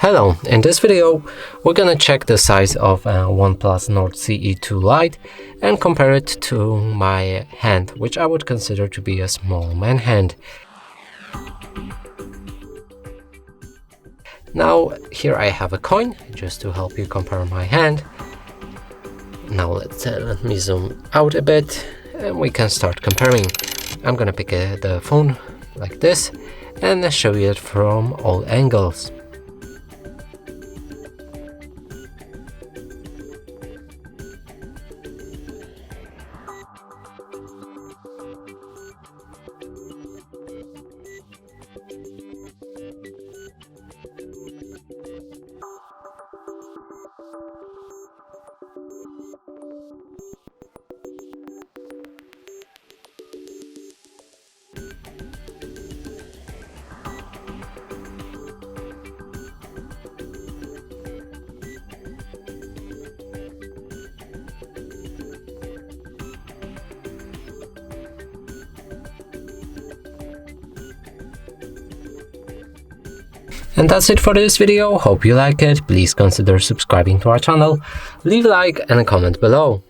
Hello, in this video we're gonna check the size of OnePlus Nord CE 2 Lite and compare it to my hand, which I would consider to be a small man hand. Now here I have a coin just to help you compare my hand. Now let me zoom out a bit and we can start comparing. I'm gonna pick the phone like this and show you it from all angles. And that's it for this video. Hope you like it. Please consider subscribing to our channel, leave a like and a comment below.